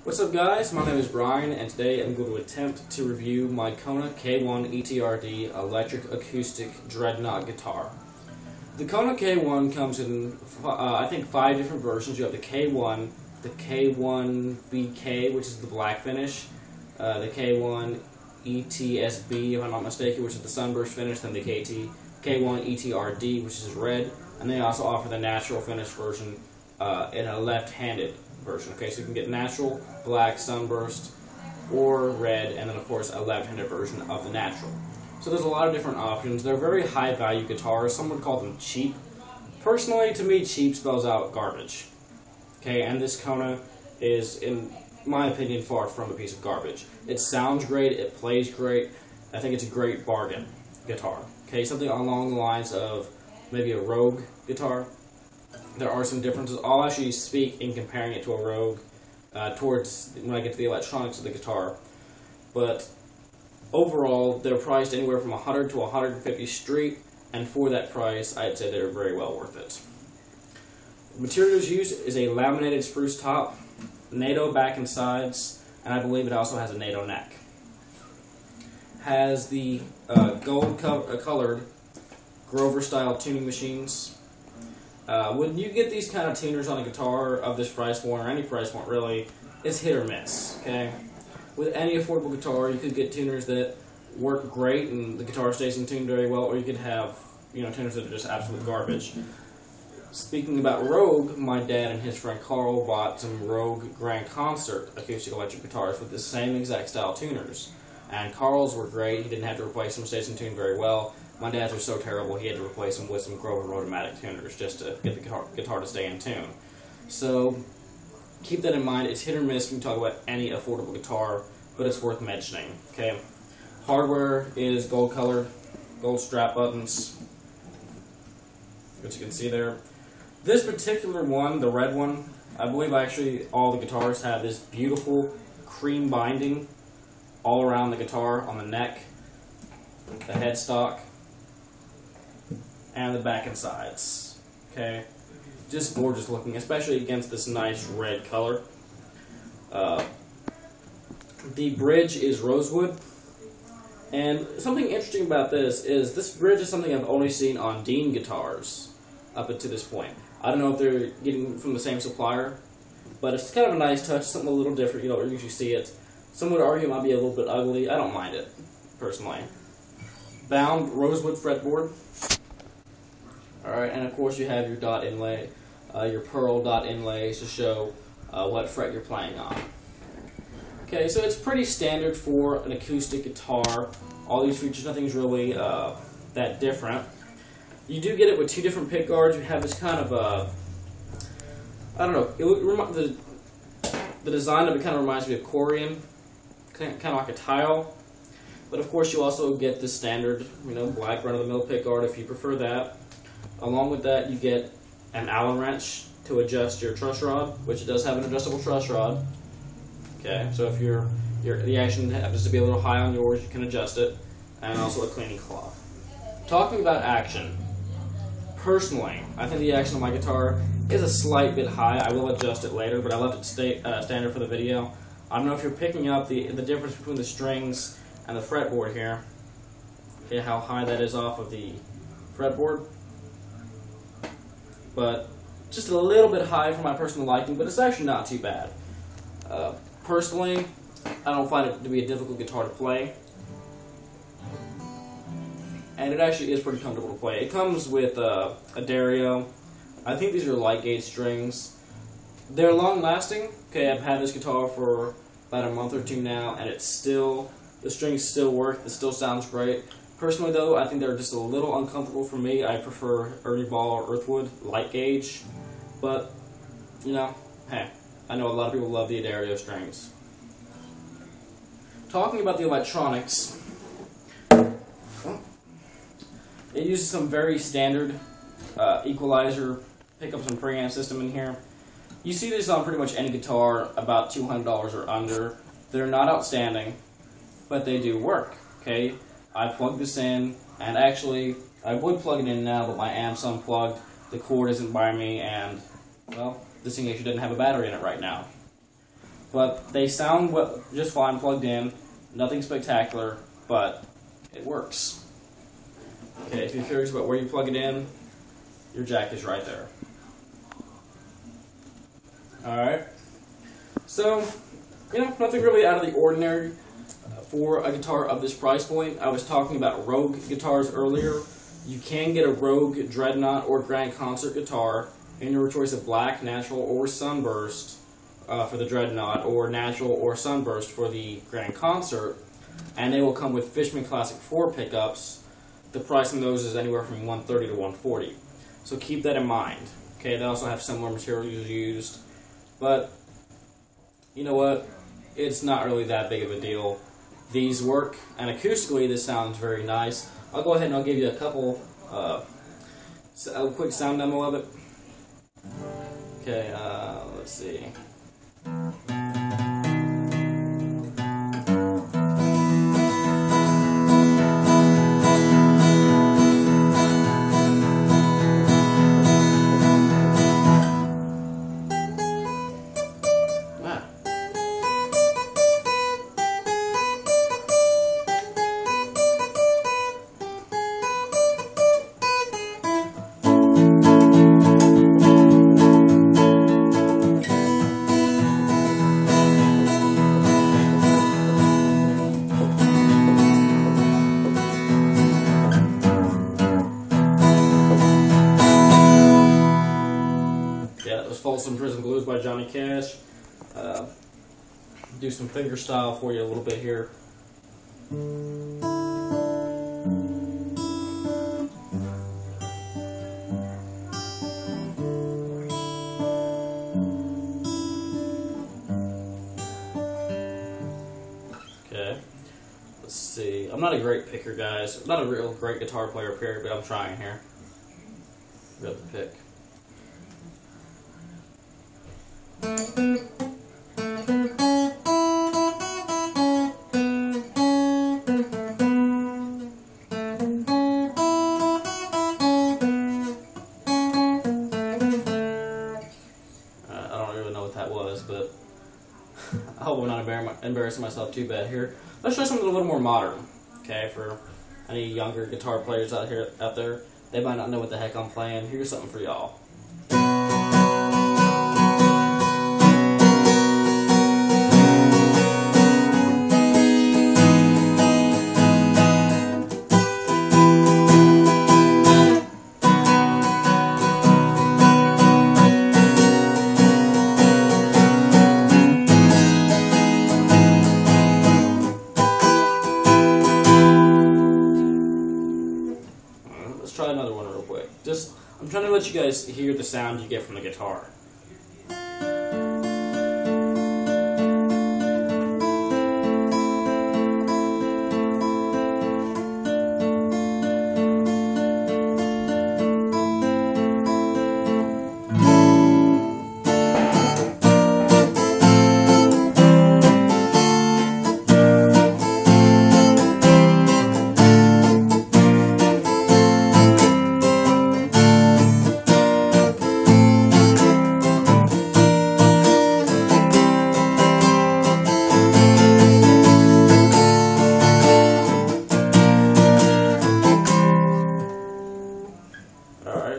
What's up guys, my name is Brian and today I'm going to attempt to review my Kona K1E ETRD electric acoustic Dreadnought guitar. The Kona K1 comes in I think 5 different versions. You have the K1, the K1BK, which is the black finish, the K1 ETSB if I'm not mistaken, which is the Sunburst finish, then the K1 ETRD, which is red, and they also offer the natural finish version in a left-handed version. Okay, so you can get natural, black, sunburst, or red, and then of course a left-handed version of the natural. So there's a lot of different options. They're very high-value guitars. Some would call them cheap. Personally, to me, cheap spells out garbage. Okay, and this Kona is, in my opinion, far from a piece of garbage. It sounds great. It plays great. I think it's a great bargain guitar. Okay, something along the lines of maybe a Rogue guitar. There are some differences. I'll actually speak in comparing it to a Rogue towards when I get to the electronics of the guitar. But overall, they're priced anywhere from $100 to $150 street, and for that price, I'd say they're very well worth it. The materials used is a laminated spruce top, Nato back and sides, and I believe it also has a Nato neck. Has the gold-colored Grover-style tuning machines. When you get these kind of tuners on a guitar of this price point, or any price point really, it's hit or miss, okay? With any affordable guitar, you could get tuners that work great and the guitar stays in tune very well, or you could have, tuners that are just absolute garbage. Speaking about Rogue, my dad and his friend Carl bought some Rogue Grand Concert acoustic electric guitars with the same exact style tuners. And Carl's were great. He didn't have to replace them, stays in tune very well. My dad's were so terrible he had to replace them with some Grover Rotomatic tuners just to get the guitar to stay in tune. So keep that in mind. It's hit or miss when you talk about any affordable guitar, but it's worth mentioning. Okay, hardware is gold colored, gold strap buttons, which you can see there. This particular one, the red one, I believe actually all the guitars have this beautiful cream binding all around the guitar on the neck, the headstock, and the back and sides. Okay, just gorgeous looking, especially against this nice red color. The bridge is rosewood, and something interesting about this bridge is something I've only seen on Dean guitars up until this point. I don't know if they're getting from the same supplier, but it's kind of a nice touch, something a little different. You don't usually see it. Some would argue it might be a little bit ugly. I don't mind it, personally. Bound rosewood fretboard. Alright, and of course you have your dot inlay, your pearl dot inlays to show what fret you're playing on. Okay, so it's pretty standard for an acoustic guitar. All these features, nothing's really that different. You do get it with 2 different pick guards. You have this kind of, I don't know, the design of it kind of reminds me of Corian, kind of like a tile. But of course you also get the standard, black run-of-the-mill pick guard if you prefer that. Along with that, you get an Allen wrench to adjust your truss rod, which it does have an adjustable truss rod. Okay, so if the action happens to be a little high on yours, you can adjust it, and also a cleaning cloth. Talking about action, personally, I think the action on my guitar is a slight bit high. I will adjust it later, but I left it standard for the video. I don't know if you're picking up the difference between the strings and the fretboard here. Okay, how high that is off of the fretboard. But just a little bit high for my personal liking, but it's actually not too bad. Personally, I don't find it to be a difficult guitar to play, and it actually is pretty comfortable to play. It comes with a Dario. I think these are light gauge strings. They're long lasting. Okay, I've had this guitar for about a month or 2 now, and the strings still work. It still sounds great. Personally, though, I think they're just a little uncomfortable for me. I prefer Ernie Ball or Earthwood, light gauge. But, hey, I know a lot of people love the Dario strings. Talking about the electronics, it uses some very standard equalizer, pickups and preamp system in here. You see this on pretty much any guitar about $200 or under. They're not outstanding, but they do work, okay? I plugged this in, and actually, I would plug it in now, but my amp's unplugged, the cord isn't by me, and, well, this thing actually doesn't have a battery in it right now. but they sound just fine plugged in. Nothing spectacular, but it works. Okay, if you're curious about where you plug it in, your jack is right there. Alright, so, nothing really out of the ordinary for a guitar of this price point. I was talking about Rogue guitars earlier. You can get a Rogue Dreadnought or Grand Concert guitar in your choice of black, natural, or sunburst for the Dreadnought, or natural or sunburst for the Grand Concert, and they will come with Fishman Classic 4 pickups. The price on those is anywhere from $130 to $140. So keep that in mind. Okay, they also have similar materials used, but you know what? It's not really that big of a deal. These work, and acoustically this sounds very nice. I'll go ahead and I'll give you a couple, a quick sound demo of it. Okay, let's see. Folsom Prison Blues by Johnny Cash. Do some finger style for you a little bit here. Okay, let's see. I'm not a great picker, guys. I'm not a real great guitar player, period, but I'm trying here. Got the pick. I don't really know what that was, but I hope I'm not embarrassing myself too bad here. Let's try something a little more modern, okay, for any younger guitar players out there. They might not know what the heck I'm playing. Here's something for y'all. Try another one real quick. I'm trying to let you guys hear the sound you get from the guitar.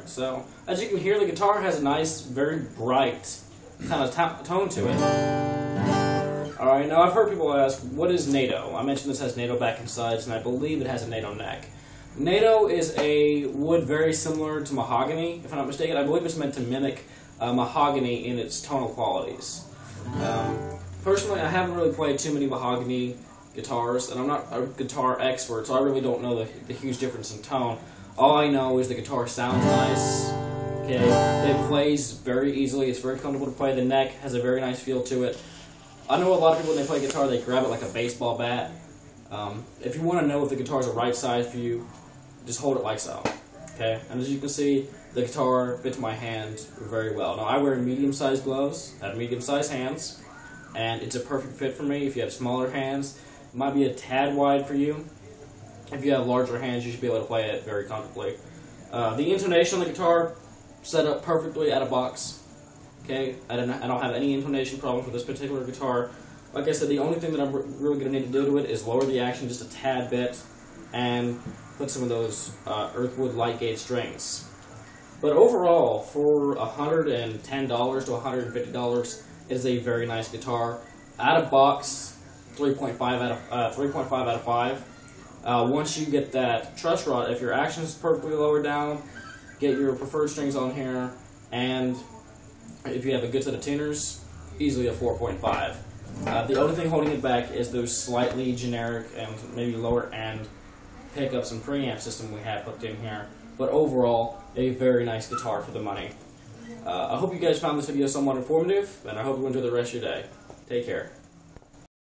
So, as you can hear, the guitar has a nice, very bright kind of tone to it. Alright, now I've heard people ask, what is Nato? I mentioned this has Nato backing sides, and I believe it has a Nato neck. Nato is a wood very similar to mahogany, if I'm not mistaken. I believe it's meant to mimic mahogany in its tonal qualities. Personally, I haven't really played too many mahogany guitars, and I'm not a guitar expert, so I really don't know the huge difference in tone. All I know is the guitar sounds nice. Okay, it plays very easily. It's very comfortable to play. The neck has a very nice feel to it. I know a lot of people when they play guitar, they grab it like a baseball bat. If you want to know if the guitar is the right size for you, just hold it like so. Okay, and as you can see, the guitar fits my hand very well. Now I wear medium-sized gloves, I have medium-sized hands, and it's a perfect fit for me. If you have smaller hands, it might be a tad wide for you. If you have larger hands, you should be able to play it very comfortably. The intonation on the guitar set up perfectly out of box. Okay, I don't have any intonation problems with this particular guitar. Like I said, the only thing that I'm really going to need to do to it is lower the action just a tad bit and put some of those Earthwood light gauge strings. But overall, for $110 to $150, it is a very nice guitar. Out of box, 3.5 out of 5. Once you get that truss rod, if your action is perfectly lowered down, get your preferred strings on here, and if you have a good set of tuners, easily a 4.5. The only thing holding it back is those slightly generic and maybe lower end pickups and preamp system we have hooked in here. But overall, a very nice guitar for the money. I hope you guys found this video somewhat informative, and I hope you enjoy the rest of your day. Take care.